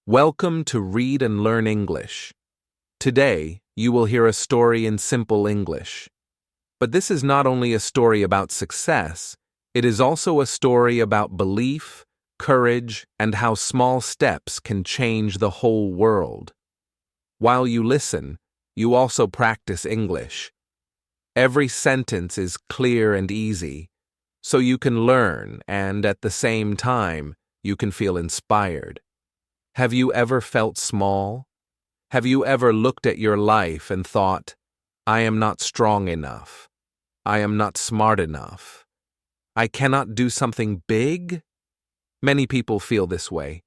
Welcome to Read and Learn English. Today, you will hear a story in simple English. But this is not only a story about success, it is also a story about belief, courage, and how small steps can change the whole world. While you listen, you also practice English. Every sentence is clear and easy, so you can learn and, at the same time, you can feel inspired. Have you ever felt small? Have you ever looked at your life and thought, I am not strong enough. I am not smart enough. I cannot do something big? Many people feel this way.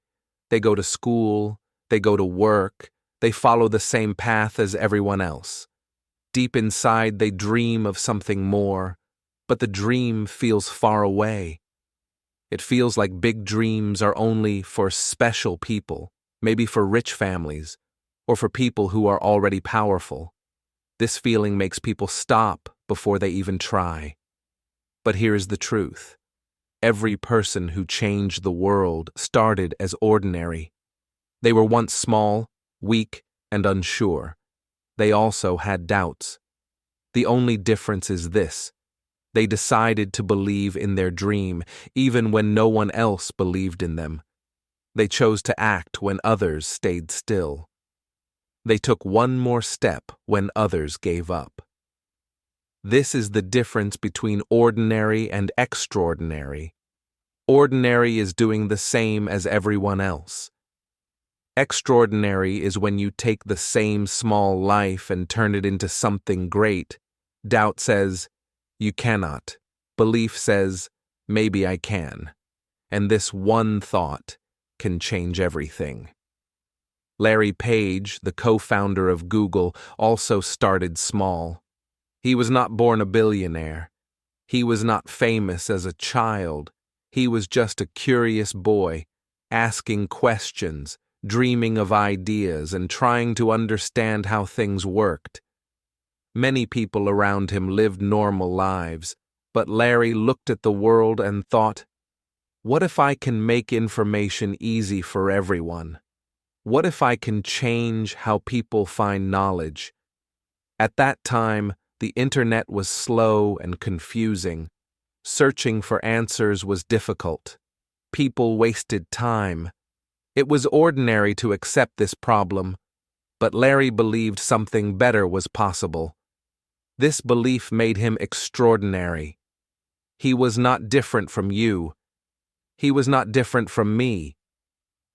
They go to school, they go to work, they follow the same path as everyone else. Deep inside, they dream of something more, but the dream feels far away. It feels like big dreams are only for special people, maybe for rich families, or for people who are already powerful. This feeling makes people stop before they even try. But here's the truth. Every person who changed the world started as ordinary. They were once small, weak, and unsure. They also had doubts. The only difference is this. They decided to believe in their dream, even when no one else believed in them. They chose to act when others stayed still. They took one more step when others gave up. This is the difference between ordinary and extraordinary. Ordinary is doing the same as everyone else. Extraordinary is when you take the same small life and turn it into something great. Doubt says, you cannot. Belief says, maybe I can. And this one thought can change everything. Larry Page, the co-founder of Google, also started small. He was not born a billionaire. He was not famous as a child. He was just a curious boy, asking questions, dreaming of ideas, and trying to understand how things worked. Many people around him lived normal lives, but Larry looked at the world and thought, what if I can make information easy for everyone? What if I can change how people find knowledge? At that time, the internet was slow and confusing. Searching for answers was difficult. People wasted time. It was ordinary to accept this problem, but Larry believed something better was possible. This belief made him extraordinary. He was not different from you. He was not different from me.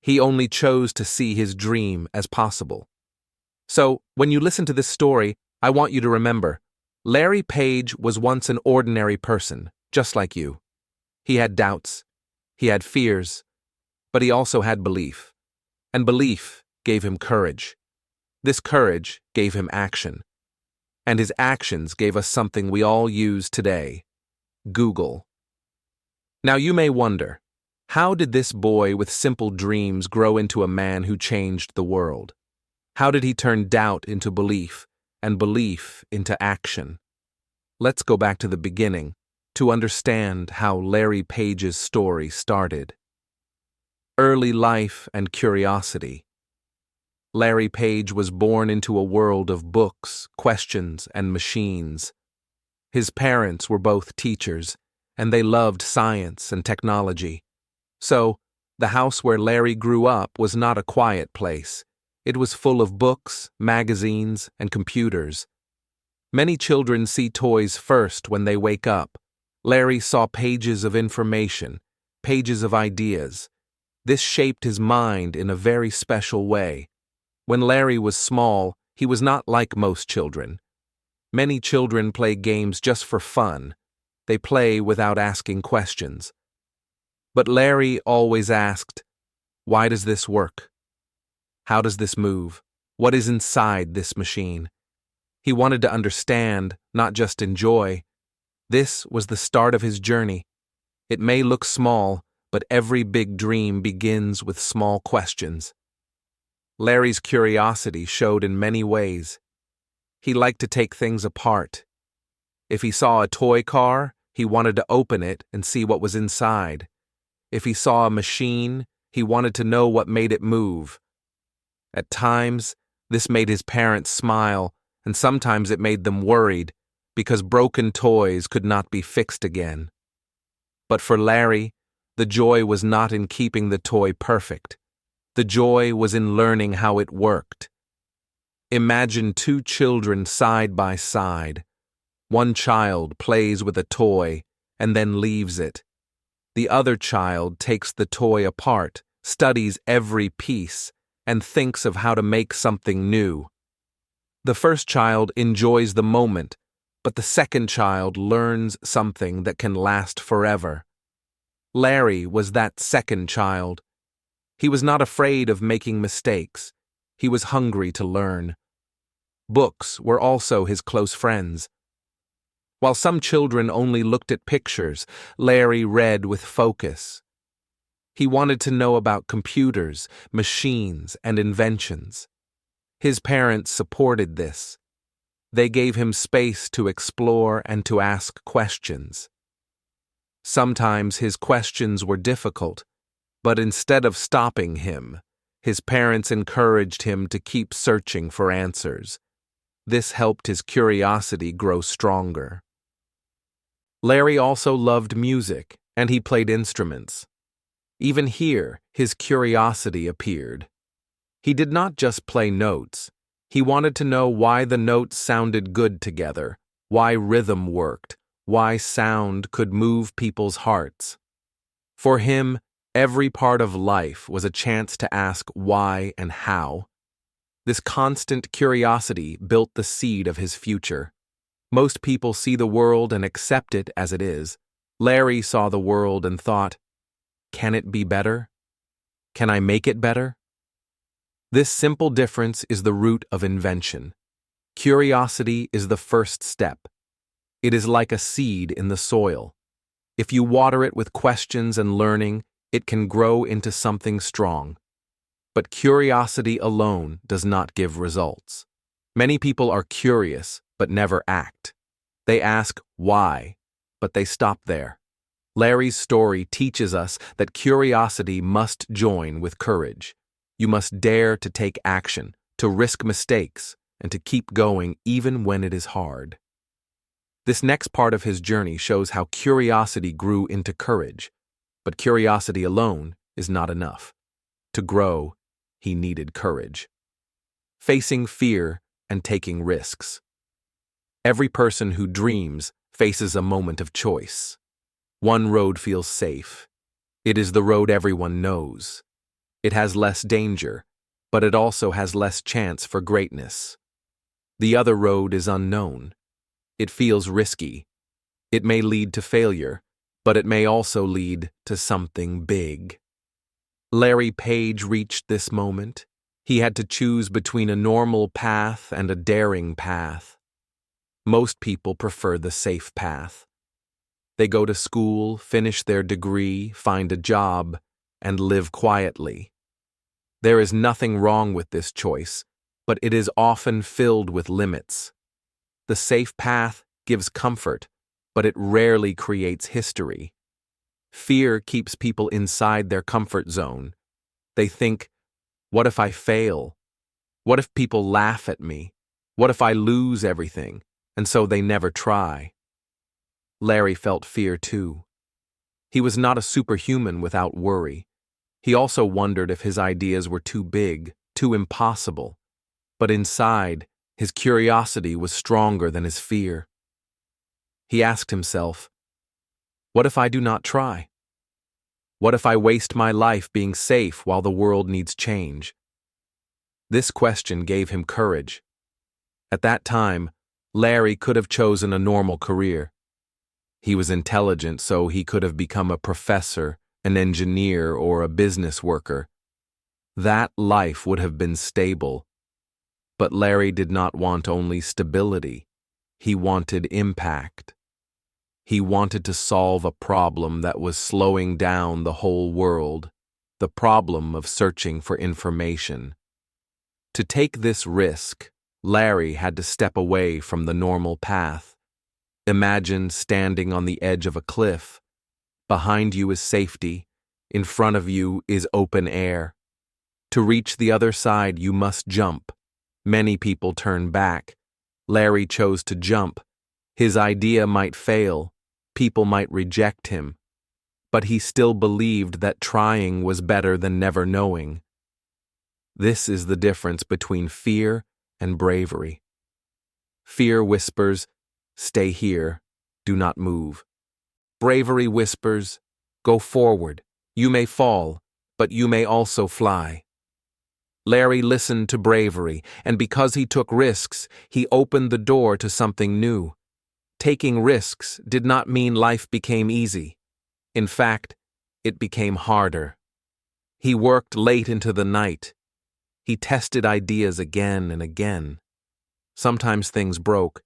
He only chose to see his dream as possible. So, when you listen to this story, I want you to remember, Larry Page was once an ordinary person, just like you. He had doubts. He had fears. But he also had belief. And belief gave him courage. This courage gave him action. And his actions gave us something we all use today, Google. Now you may wonder, how did this boy with simple dreams grow into a man who changed the world? How did he turn doubt into belief and belief into action? Let's go back to the beginning to understand how Larry Page's story started. Early life and curiosity. Larry Page was born into a world of books, questions, and machines. His parents were both teachers, and they loved science and technology. So, the house where Larry grew up was not a quiet place. It was full of books, magazines, and computers. Many children see toys first when they wake up. Larry saw pages of information, pages of ideas. This shaped his mind in a very special way. When Larry was small, he was not like most children. Many children play games just for fun. They play without asking questions. But Larry always asked, why does this work? How does this move? What is inside this machine? He wanted to understand, not just enjoy. This was the start of his journey. It may look small, but every big dream begins with small questions. Larry's curiosity showed in many ways. He liked to take things apart. If he saw a toy car, he wanted to open it and see what was inside. If he saw a machine, he wanted to know what made it move. At times, this made his parents smile, and sometimes it made them worried, because broken toys could not be fixed again. But for Larry, the joy was not in keeping the toy perfect. The joy was in learning how it worked. Imagine two children side by side. One child plays with a toy and then leaves it. The other child takes the toy apart, studies every piece, and thinks of how to make something new. The first child enjoys the moment, but the second child learns something that can last forever. Larry was that second child. He was not afraid of making mistakes. He was hungry to learn. Books were also his close friends. While some children only looked at pictures, Larry read with focus. He wanted to know about computers, machines, and inventions. His parents supported this. They gave him space to explore and to ask questions. Sometimes his questions were difficult, but instead of stopping him, his parents encouraged him to keep searching for answers. This helped his curiosity grow stronger. Larry also loved music, and he played instruments. Even here, his curiosity appeared. He did not just play notes. He wanted to know why the notes sounded good together, why rhythm worked, why sound could move people's hearts. For him, every part of life was a chance to ask why and how. This constant curiosity built the seed of his future. Most people see the world and accept it as it is. Larry saw the world and thought, can it be better? Can I make it better? This simple difference is the root of invention. Curiosity is the first step. It is like a seed in the soil. If you water it with questions and learning, it can grow into something strong. But curiosity alone does not give results. Many people are curious, but never act. They ask why, but they stop there. Larry's story teaches us that curiosity must join with courage. You must dare to take action, to risk mistakes, and to keep going even when it is hard. This next part of his journey shows how curiosity grew into courage. But curiosity alone is not enough. To grow, he needed courage. Facing fear and taking risks. Every person who dreams faces a moment of choice. One road feels safe. It is the road everyone knows. It has less danger, but it also has less chance for greatness. The other road is unknown. It feels risky. It may lead to failure, but it may also lead to something big. Larry Page reached this moment. He had to choose between a normal path and a daring path. Most people prefer the safe path. They go to school, finish their degree, find a job, and live quietly. There is nothing wrong with this choice, but it is often filled with limits. The safe path gives comfort, but it rarely creates history. Fear keeps people inside their comfort zone. They think, what if I fail? What if people laugh at me? What if I lose everything? And so they never try. Larry felt fear too. He was not a superhuman without worry. He also wondered if his ideas were too big, too impossible. But inside, his curiosity was stronger than his fear. He asked himself, what if I do not try? What if I waste my life being safe while the world needs change? This question gave him courage. At that time, Larry could have chosen a normal career. He was intelligent, so he could have become a professor, an engineer, or a business worker. That life would have been stable. But Larry did not want only stability. He wanted impact. He wanted to solve a problem that was slowing down the whole world, the problem of searching for information. To take this risk, Larry had to step away from the normal path. Imagine standing on the edge of a cliff. Behind you is safety. In front of you is open air. To reach the other side, you must jump. Many people turn back. Larry chose to jump. His idea might fail. People might reject him. But he still believed that trying was better than never knowing. This is the difference between fear and bravery. Fear whispers, "Stay here, do not move." Bravery whispers, "Go forward. You may fall, but you may also fly." Larry listened to bravery, and because he took risks, he opened the door to something new. Taking risks did not mean life became easy. In fact, it became harder. He worked late into the night. He tested ideas again and again. Sometimes things broke.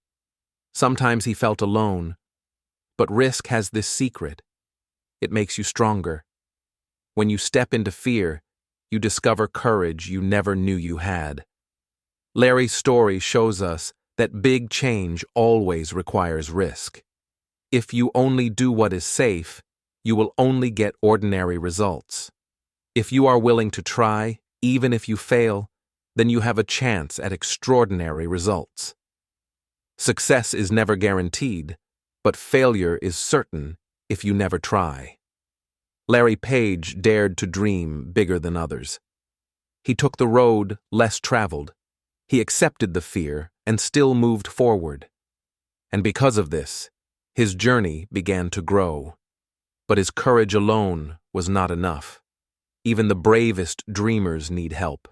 Sometimes he felt alone. But risk has this secret. It makes you stronger. When you step into fear, you discover courage you never knew you had. Larry's story shows us that big change always requires risk. If you only do what is safe, you will only get ordinary results. If you are willing to try, even if you fail, then you have a chance at extraordinary results. Success is never guaranteed, but failure is certain if you never try. Larry Page dared to dream bigger than others. He took the road less traveled. He accepted the fear and still moved forward. And because of this, his journey began to grow. But his courage alone was not enough. Even the bravest dreamers need help.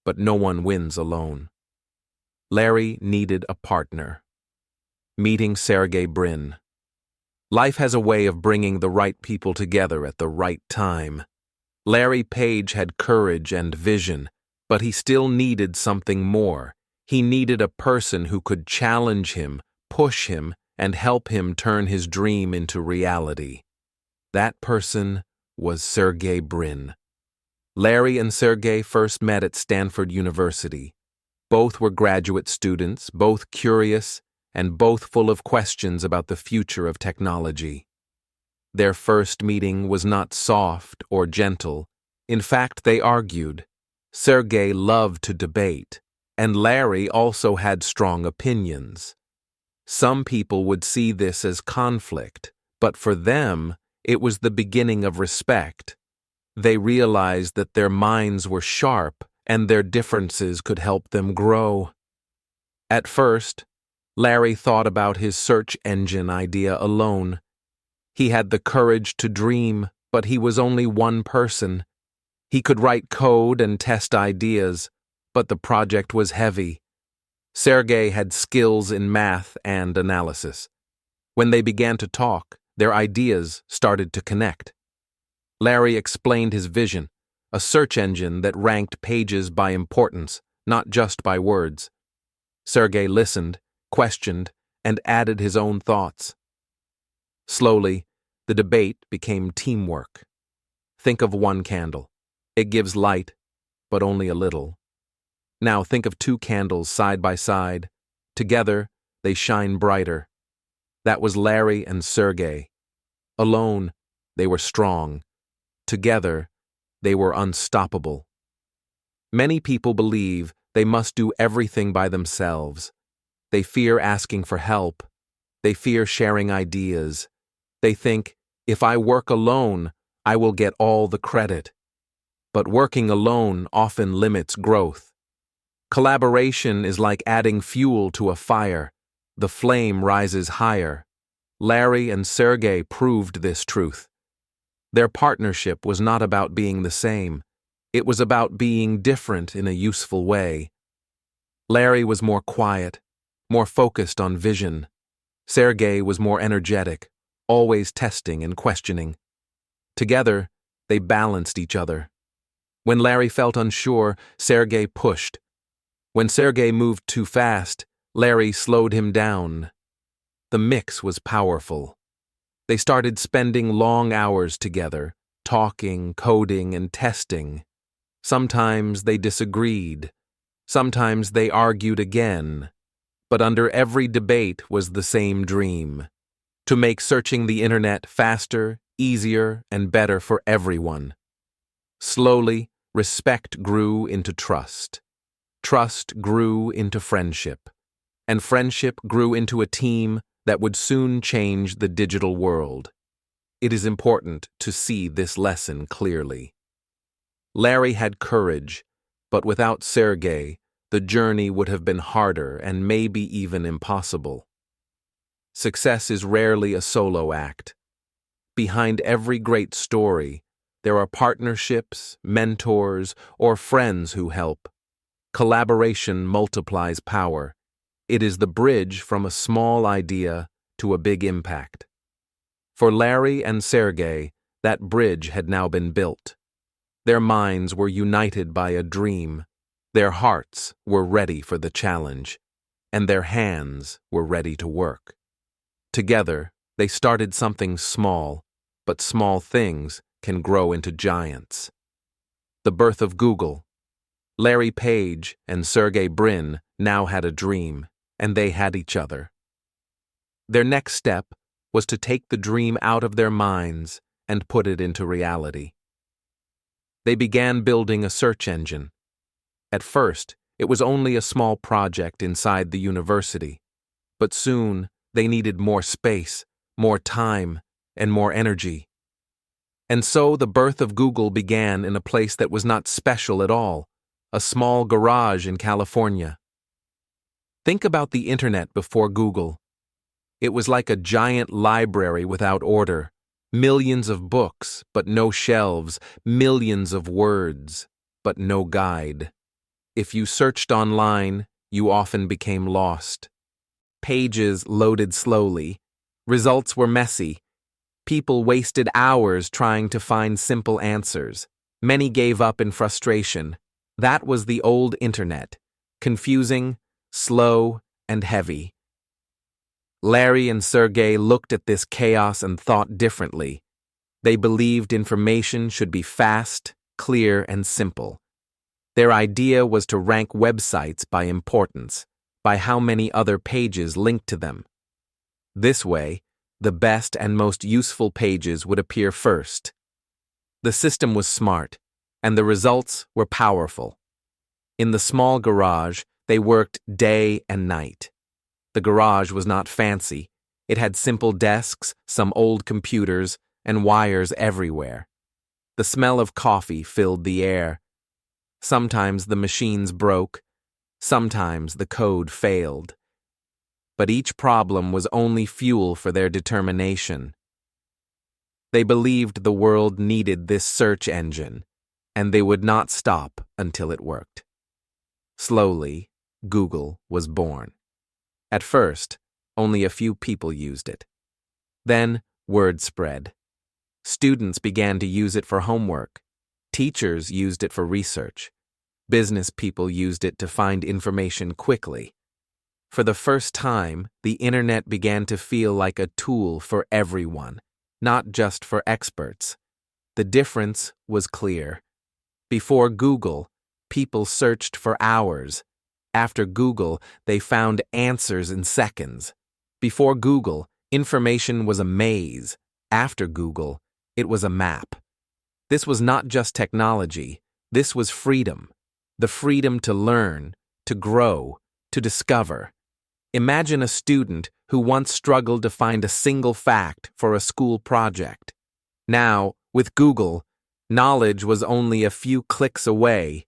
But no one wins alone. Larry needed a partner. Meeting Sergey Brin. Life has a way of bringing the right people together at the right time. Larry Page had courage and vision, but he still needed something more. He needed a person who could challenge him, push him, and help him turn his dream into reality. That person was Sergey Brin. Larry and Sergey first met at Stanford University. Both were graduate students, both curious, and both full of questions about the future of technology. Their first meeting was not soft or gentle. In fact, they argued. Sergey loved to debate, and Larry also had strong opinions. Some people would see this as conflict, but for them, it was the beginning of respect. They realized that their minds were sharp and their differences could help them grow. At first, Larry thought about his search engine idea alone. He had the courage to dream, but he was only one person. He could write code and test ideas, but the project was heavy. Sergey had skills in math and analysis. When they began to talk, their ideas started to connect. Larry explained his vision, a search engine that ranked pages by importance, not just by words. Sergey listened, questioned, and added his own thoughts. Slowly, the debate became teamwork. Think of one candle. It gives light, but only a little. Now think of two candles side by side. Together, they shine brighter. That was Larry and Sergey. Alone, they were strong. Together, they were unstoppable. Many people believe they must do everything by themselves. They fear asking for help. They fear sharing ideas. They think, if I work alone, I will get all the credit. But working alone often limits growth. Collaboration is like adding fuel to a fire. The flame rises higher. Larry and Sergey proved this truth. Their partnership was not about being the same. It was about being different in a useful way. Larry was more quiet, more focused on vision. Sergey was more energetic, always testing and questioning. Together, they balanced each other. When Larry felt unsure, Sergey pushed. When Sergey moved too fast, Larry slowed him down. The mix was powerful. They started spending long hours together, talking, coding, and testing. Sometimes they disagreed. Sometimes they argued again. But under every debate was the same dream: to make searching the internet faster, easier, and better for everyone. Slowly, respect grew into trust. Trust grew into friendship. And friendship grew into a team that would soon change the digital world. It is important to see this lesson clearly. Larry had courage, but without Sergey, the journey would have been harder and maybe even impossible. Success is rarely a solo act. Behind every great story, there are partnerships, mentors, or friends who help. Collaboration multiplies power. It is the bridge from a small idea to a big impact. For Larry and Sergey, that bridge had now been built. Their minds were united by a dream, their hearts were ready for the challenge, and their hands were ready to work. Together, they started something small, but small things can grow into giants. The birth of Google. Larry Page and Sergey Brin now had a dream, and they had each other. Their next step was to take the dream out of their minds and put it into reality. They began building a search engine. At first, it was only a small project inside the university, but soon they needed more space, more time, and more energy. And so the birth of Google began in a place that was not special at all, a small garage in California. Think about the internet before Google. It was like a giant library without order, millions of books, but no shelves, millions of words, but no guide. If you searched online, you often became lost. Pages loaded slowly. Results were messy. People wasted hours trying to find simple answers. Many gave up in frustration. That was the old internet, confusing, slow, and heavy. Larry and Sergey looked at this chaos and thought differently. They believed information should be fast, clear, and simple. Their idea was to rank websites by importance, by how many other pages linked to them. This way, the best and most useful pages would appear first. The system was smart, and the results were powerful. In the small garage, they worked day and night. The garage was not fancy. It had simple desks, some old computers, and wires everywhere. The smell of coffee filled the air. Sometimes the machines broke. Sometimes the code failed. But each problem was only fuel for their determination. They believed the world needed this search engine, and they would not stop until it worked. Slowly, Google was born. At first, only a few people used it. Then, word spread. Students began to use it for homework. Teachers used it for research. Business people used it to find information quickly. For the first time, the internet began to feel like a tool for everyone, not just for experts. The difference was clear. Before Google, people searched for hours. After Google, they found answers in seconds. Before Google, information was a maze. After Google, it was a map. This was not just technology. This was freedom. The freedom to learn, to grow, to discover. Imagine a student who once struggled to find a single fact for a school project. Now, with Google, knowledge was only a few clicks away.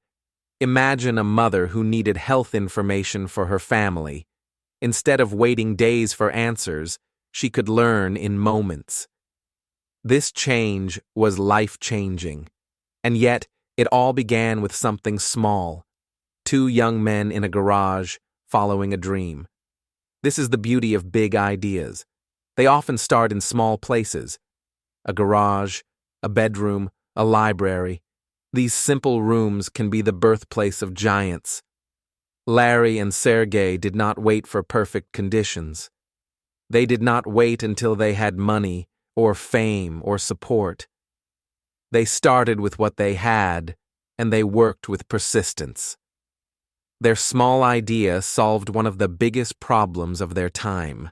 Imagine a mother who needed health information for her family. Instead of waiting days for answers, she could learn in moments. This change was life-changing, and yet it all began with something small. 2 young men in a garage following a dream. This is the beauty of big ideas. They often start in small places. A garage, a bedroom, a library. These simple rooms can be the birthplace of giants. Larry and Sergey did not wait for perfect conditions. They did not wait until they had money or fame or support. They started with what they had, and they worked with persistence. Their small idea solved one of the biggest problems of their time.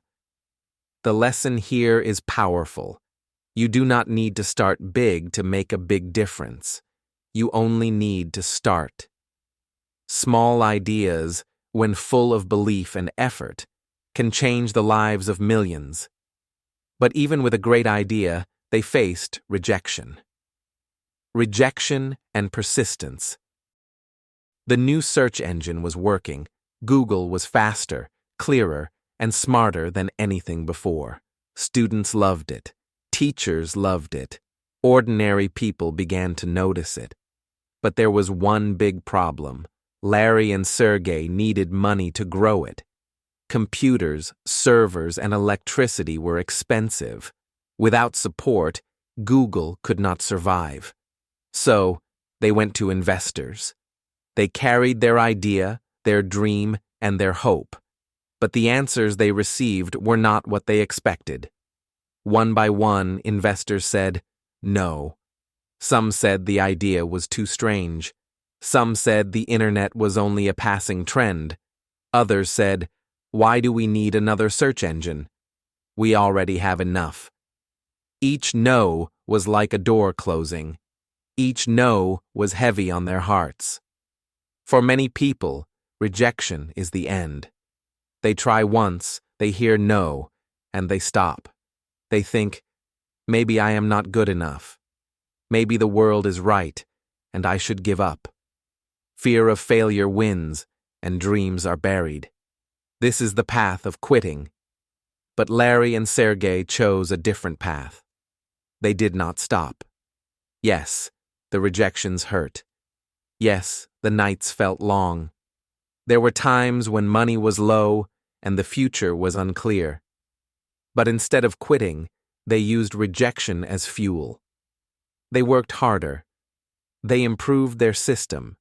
The lesson here is powerful. You do not need to start big to make a big difference. You only need to start. Small ideas, when full of belief and effort, can change the lives of millions. But even with a great idea, they faced rejection. Rejection and persistence. The new search engine was working. Google was faster, clearer, and smarter than anything before. Students loved it. Teachers loved it. Ordinary people began to notice it. But there was one big problem. Larry and Sergey needed money to grow it. Computers, servers, and electricity were expensive. Without support, Google could not survive. So, they went to investors. They carried their idea, their dream, and their hope. But the answers they received were not what they expected. One by one, investors said, no. Some said the idea was too strange. Some said the internet was only a passing trend. Others said, why do we need another search engine? We already have enough. Each no was like a door closing. Each no was heavy on their hearts. For many people, rejection is the end. They try once, they hear no, and they stop. They think, maybe I am not good enough. Maybe the world is right, and I should give up. Fear of failure wins, and dreams are buried. This is the path of quitting. But Larry and Sergey chose a different path. They did not stop. Yes, the rejections hurt. Yes, the nights felt long. There were times when money was low and the future was unclear. But instead of quitting, they used rejection as fuel. They worked harder. They improved their system.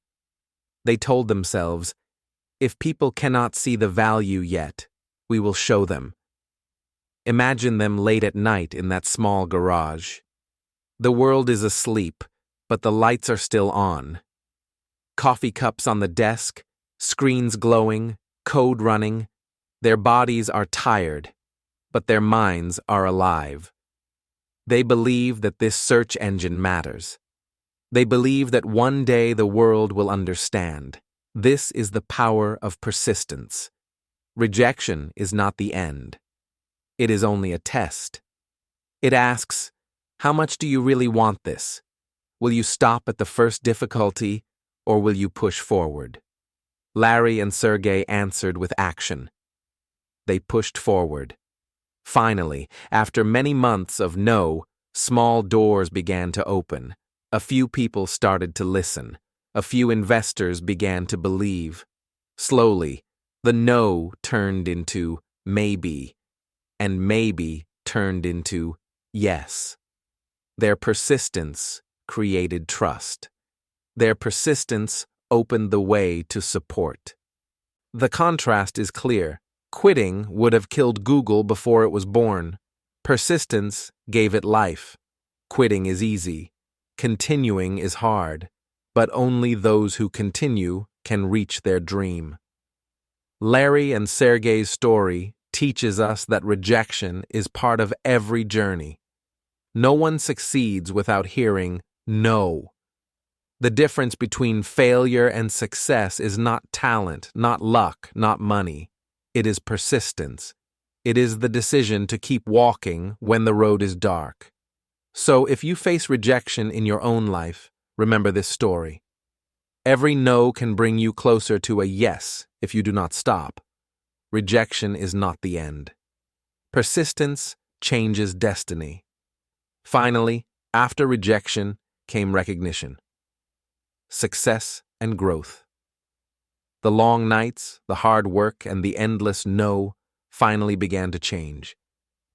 They told themselves, if people cannot see the value yet, we will show them. Imagine them late at night in that small garage. The world is asleep, but the lights are still on. Coffee cups on the desk, screens glowing, code running. Their bodies are tired, but their minds are alive. They believe that this search engine matters. They believe that one day the world will understand. This is the power of persistence. Rejection is not the end. It is only a test. It asks, how much do you really want this? Will you stop at the first difficulty, or will you push forward? Larry and Sergey answered with action. They pushed forward. Finally, after many months of no, small doors began to open. A few people started to listen. A few investors began to believe. Slowly, the no turned into maybe, and maybe turned into yes. Their persistence created trust. Their persistence opened the way to support. The contrast is clear. Quitting would have killed Google before it was born. Persistence gave it life. Quitting is easy. Continuing is hard. But only those who continue can reach their dream. Larry and Sergey's story teaches us that rejection is part of every journey. No one succeeds without hearing no. The difference between failure and success is not talent, not luck, not money. It is persistence. It is the decision to keep walking when the road is dark. So if you face rejection in your own life, remember this story. Every no can bring you closer to a yes if you do not stop. Rejection is not the end. Persistence changes destiny. Finally, after rejection came recognition, success, and growth. The long nights, the hard work, and the endless no finally began to change.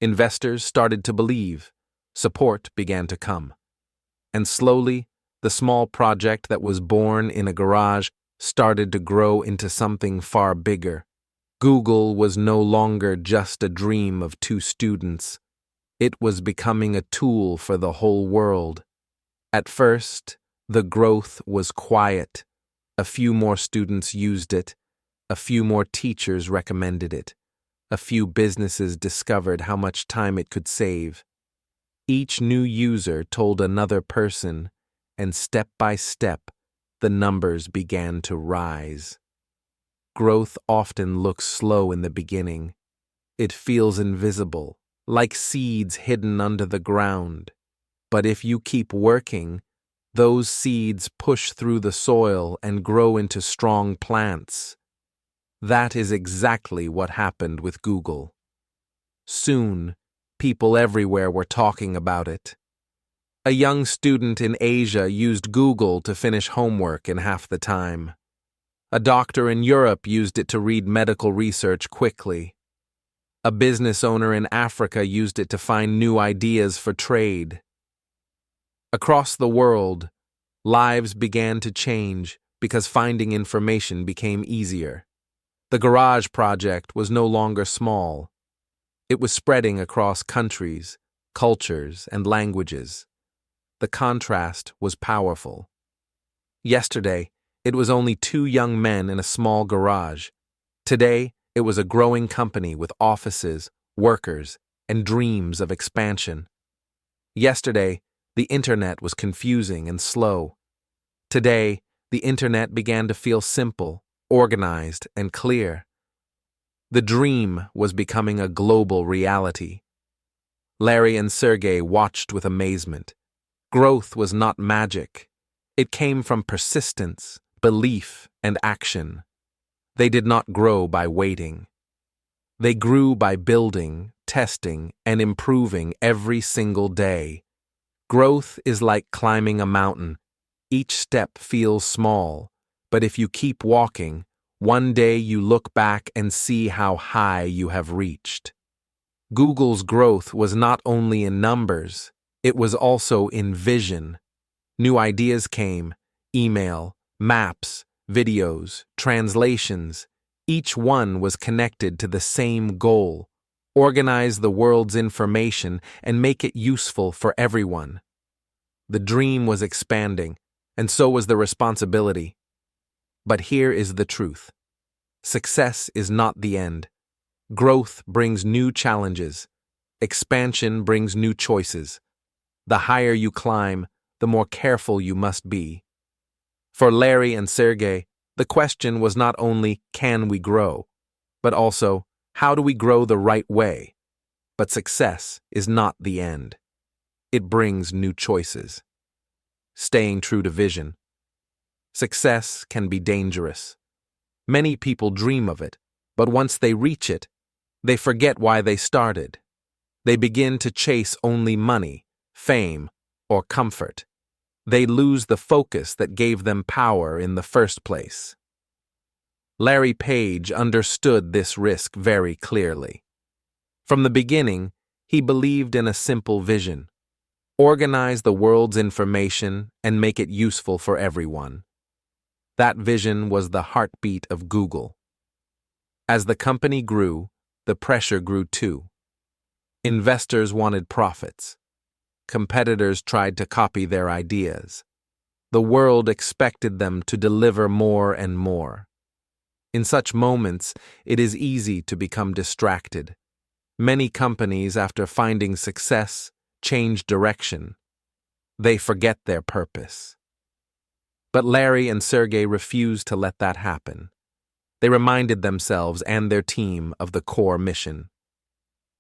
Investors started to believe. Support began to come. And slowly, the small project that was born in a garage started to grow into something far bigger. Google was no longer just a dream of two students. It was becoming a tool for the whole world. At first, the growth was quiet. A few more students used it. A few more teachers recommended it. A few businesses discovered how much time it could save. Each new user told another person, and step by step, the numbers began to rise. Growth often looks slow in the beginning. It feels invisible, like seeds hidden under the ground. But if you keep working, those seeds push through the soil and grow into strong plants. That is exactly what happened with Google. Soon, people everywhere were talking about it. A young student in Asia used Google to finish homework in half the time. A doctor in Europe used it to read medical research quickly. A business owner in Africa used it to find new ideas for trade. Across the world, lives began to change because finding information became easier. The Garage Project was no longer small. It was spreading across countries, cultures, and languages. The contrast was powerful. Yesterday, it was only two young men in a small garage. Today, it was a growing company with offices, workers, and dreams of expansion. Yesterday, the internet was confusing and slow. Today, the internet began to feel simple, organized, and clear. The dream was becoming a global reality. Larry and Sergey watched with amazement. Growth was not magic. It came from persistence, belief, and action. They did not grow by waiting. They grew by building, testing, and improving every single day. Growth is like climbing a mountain. Each step feels small, but if you keep walking, one day you look back and see how high you have reached. Google's growth was not only in numbers, it was also in vision. New ideas came: email, maps, videos, translations. Each one was connected to the same goal: organize the world's information and make it useful for everyone. The dream was expanding, and so was the responsibility. But here is the truth. Success is not the end. Growth brings new challenges. Expansion brings new choices. The higher you climb, the more careful you must be. For Larry and Sergey, the question was not only, can we grow, but also, how do we grow the right way? But success is not the end. It brings new choices. Staying true to vision. Success can be dangerous. Many people dream of it, but once they reach it, they forget why they started. They begin to chase only money, fame, or comfort. They lose the focus that gave them power in the first place. Larry Page understood this risk very clearly. From the beginning, he believed in a simple vision: organize the world's information and make it useful for everyone. That vision was the heartbeat of Google. As the company grew, the pressure grew too. Investors wanted profits. Competitors tried to copy their ideas. The world expected them to deliver more and more. In such moments, it is easy to become distracted. Many companies, after finding success, change direction. They forget their purpose. But Larry and Sergey refused to let that happen. They reminded themselves and their team of the core mission.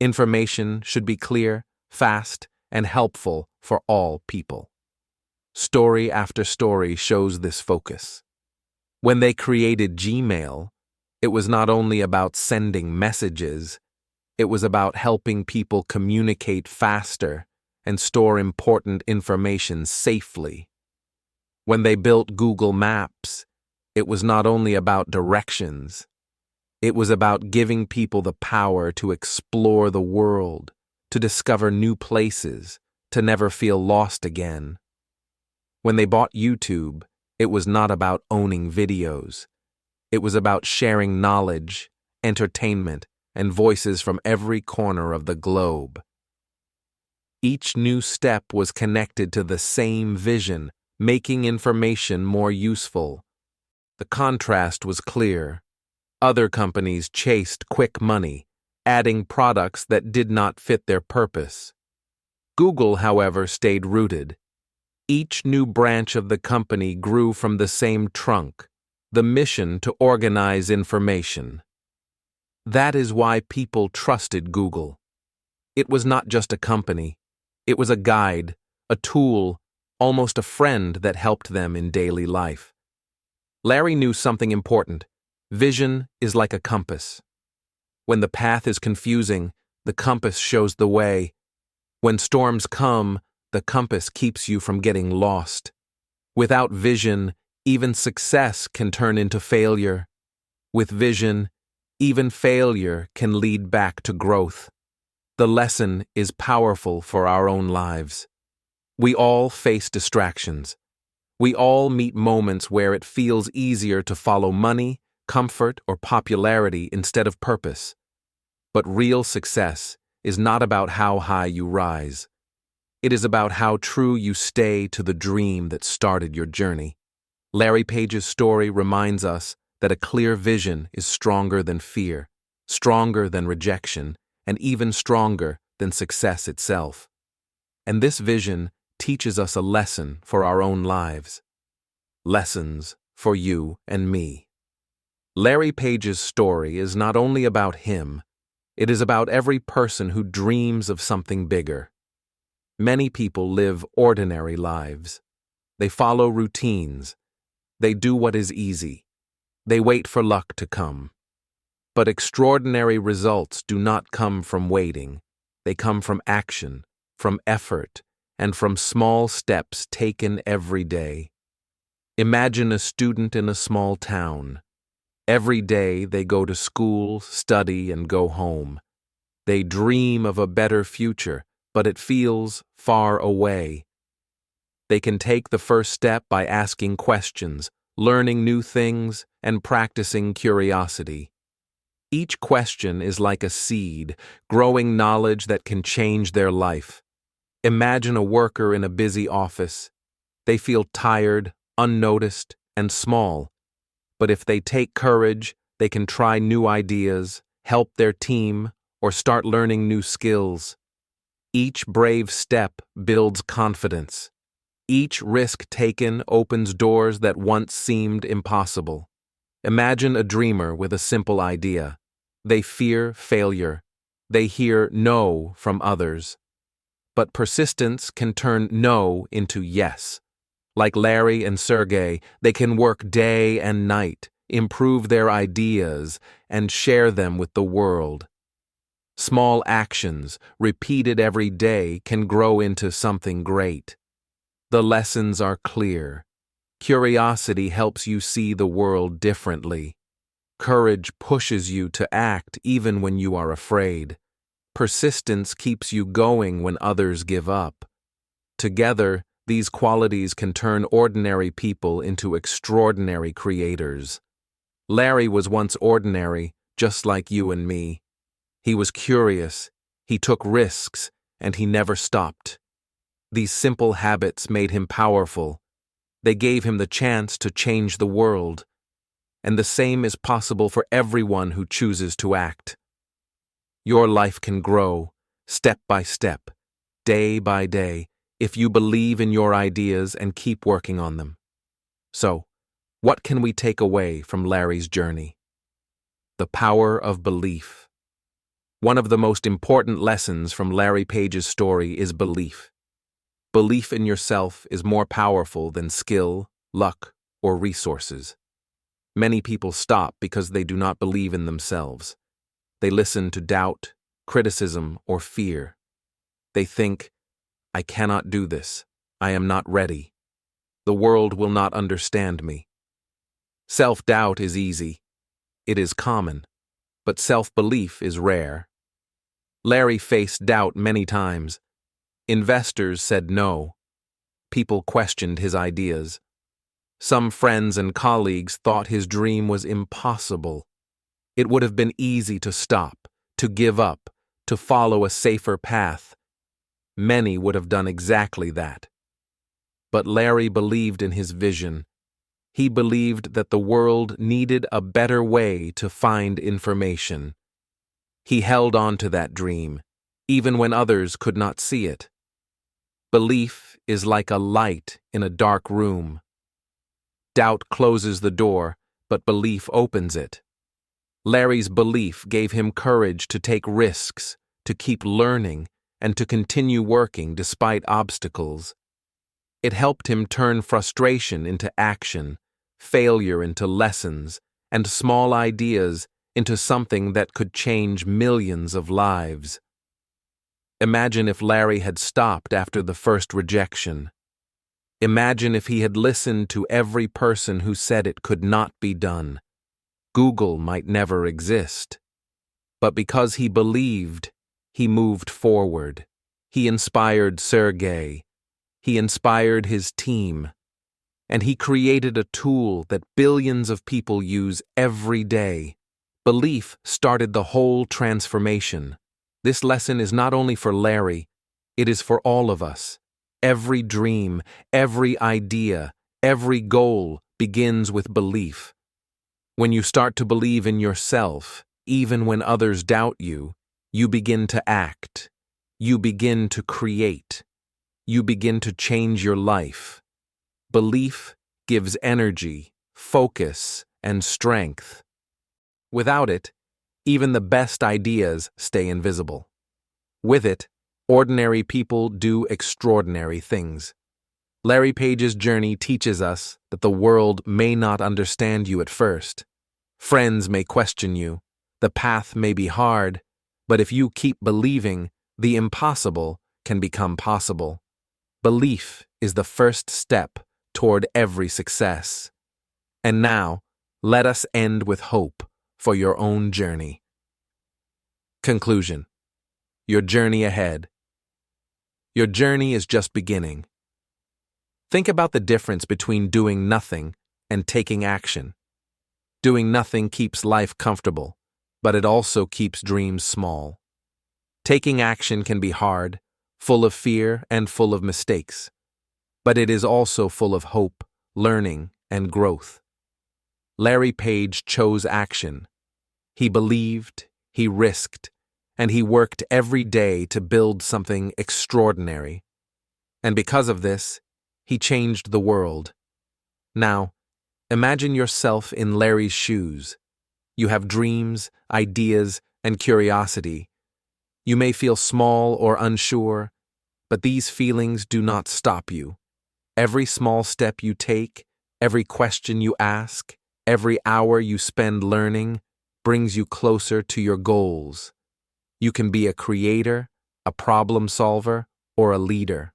Information should be clear, fast, and helpful for all people. Story after story shows this focus. When they created Gmail, it was not only about sending messages, it was about helping people communicate faster and store important information safely. When they built Google Maps, it was not only about directions, it was about giving people the power to explore the world, to discover new places, to never feel lost again. When they bought YouTube, it was not about owning videos. It was about sharing knowledge, entertainment, and voices from every corner of the globe. Each new step was connected to the same vision: making information more useful. The contrast was clear. Other companies chased quick money, adding products that did not fit their purpose. Google, however, stayed rooted. Each new branch of the company grew from the same trunk, the mission to organize information. That is why people trusted Google. It was not just a company. It was a guide, a tool, almost a friend that helped them in daily life. Larry knew something important. Vision is like a compass. When the path is confusing, the compass shows the way. When storms come, the compass keeps you from getting lost. Without vision, even success can turn into failure. With vision, even failure can lead back to growth. The lesson is powerful for our own lives. We all face distractions. We all meet moments where it feels easier to follow money, comfort, or popularity instead of purpose. But real success is not about how high you rise. It is about how true you stay to the dream that started your journey. Larry Page's story reminds us that a clear vision is stronger than fear, stronger than rejection, and even stronger than success itself. And this vision teaches us a lesson for our own lives. Lessons for you and me. Larry Page's story is not only about him, it is about every person who dreams of something bigger. Many people live ordinary lives. They follow routines. They do what is easy. They wait for luck to come. But extraordinary results do not come from waiting. They come from action, from effort, and from small steps taken every day. Imagine a student in a small town. Every day they go to school, study, and go home. They dream of a better future, but it feels far away. They can take the first step by asking questions, learning new things, and practicing curiosity. Each question is like a seed, growing knowledge that can change their life. Imagine a worker in a busy office. They feel tired, unnoticed, and small. But if they take courage, they can try new ideas, help their team, or start learning new skills. Each brave step builds confidence. Each risk taken opens doors that once seemed impossible. Imagine a dreamer with a simple idea. They fear failure. They hear no from others. But persistence can turn no into yes. Like Larry and Sergey, they can work day and night, improve their ideas, and share them with the world. Small actions, repeated every day, can grow into something great. The lessons are clear. Curiosity helps you see the world differently. Courage pushes you to act even when you are afraid. Persistence keeps you going when others give up. Together, these qualities can turn ordinary people into extraordinary creators. Larry was once ordinary, just like you and me. He was curious, he took risks, and he never stopped. These simple habits made him powerful. They gave him the chance to change the world. And the same is possible for everyone who chooses to act. Your life can grow, step by step, day by day, if you believe in your ideas and keep working on them. So, what can we take away from Larry's journey? The power of belief. One of the most important lessons from Larry Page's story is belief. Belief in yourself is more powerful than skill, luck, or resources. Many people stop because they do not believe in themselves. They listen to doubt, criticism, or fear. They think, I cannot do this. I am not ready. The world will not understand me. Self-doubt is easy. It is common. But self-belief is rare. Larry faced doubt many times. Investors said no. People questioned his ideas. Some friends and colleagues thought his dream was impossible. It would have been easy to stop, to give up, to follow a safer path. Many would have done exactly that. But Larry believed in his vision. He believed that the world needed a better way to find information. He held on to that dream, even when others could not see it. Belief is like a light in a dark room. Doubt closes the door, but belief opens it. Larry's belief gave him courage to take risks, to keep learning, and to continue working despite obstacles. It helped him turn frustration into action, failure into lessons, and small ideas into something that could change millions of lives. Imagine if Larry had stopped after the first rejection. Imagine if he had listened to every person who said it could not be done. Google might never exist. But because he believed, he moved forward. He inspired Sergey. He inspired his team. And he created a tool that billions of people use every day. Belief started the whole transformation. This lesson is not only for Larry, it is for all of us. Every dream, every idea, every goal begins with belief. When you start to believe in yourself, even when others doubt you, you begin to act. You begin to create. You begin to change your life. Belief gives energy, focus, and strength. Without it, even the best ideas stay invisible. With it, ordinary people do extraordinary things. Larry Page's journey teaches us that the world may not understand you at first. Friends may question you. The path may be hard, but if you keep believing, the impossible can become possible. Belief is the first step toward every success. And now, let us end with hope for your own journey. Conclusion. Your journey ahead. Your journey is just beginning. Think about the difference between doing nothing and taking action. Doing nothing keeps life comfortable, but it also keeps dreams small. Taking action can be hard, full of fear and full of mistakes, but it is also full of hope, learning, and growth. Larry Page chose action. He believed, he risked, and he worked every day to build something extraordinary. And because of this, he changed the world. Now, imagine yourself in Larry's shoes. You have dreams, ideas, and curiosity. You may feel small or unsure, but these feelings do not stop you. Every small step you take, every question you ask, every hour you spend learning brings you closer to your goals. You can be a creator, a problem solver, or a leader.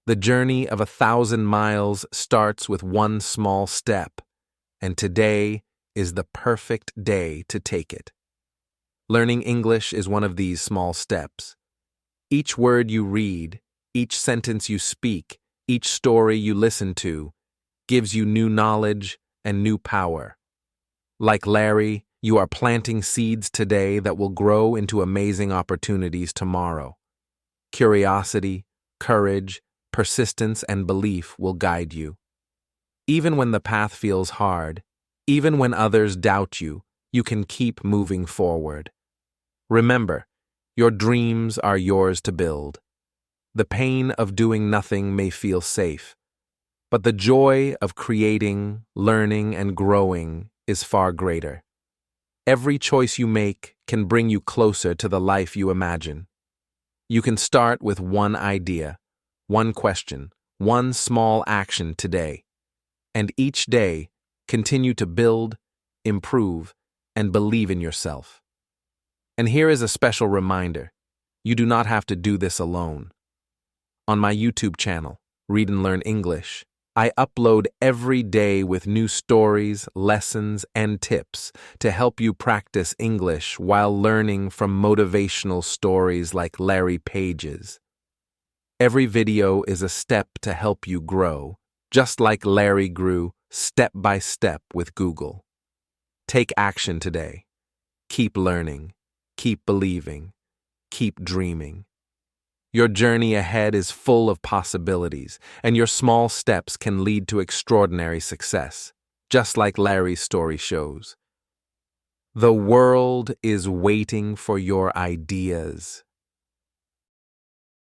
The journey of 1,000 miles starts with one small step, and today is the perfect day to take it. Learning English is one of these small steps. Each word you read, each sentence you speak, each story you listen to, gives you new knowledge and new power. Like Larry, you are planting seeds today that will grow into amazing opportunities tomorrow. Curiosity, courage, persistence, and belief will guide you. Even when the path feels hard, even when others doubt you, you can keep moving forward. Remember, your dreams are yours to build. The pain of doing nothing may feel safe, but the joy of creating, learning, and growing is far greater. Every choice you make can bring you closer to the life you imagine. You can start with one idea, one question, one small action today, and each day continue to build, improve, and believe in yourself. And here is a special reminder: you do not have to do this alone. On my YouTube channel, Read and Learn English, I upload every day with new stories, lessons, and tips to help you practice English while learning from motivational stories like Larry Page's. Every video is a step to help you grow, just like Larry grew step by step with Google. Take action today. Keep learning. Keep believing. Keep dreaming. Your journey ahead is full of possibilities, and your small steps can lead to extraordinary success, just like Larry's story shows. The world is waiting for your ideas.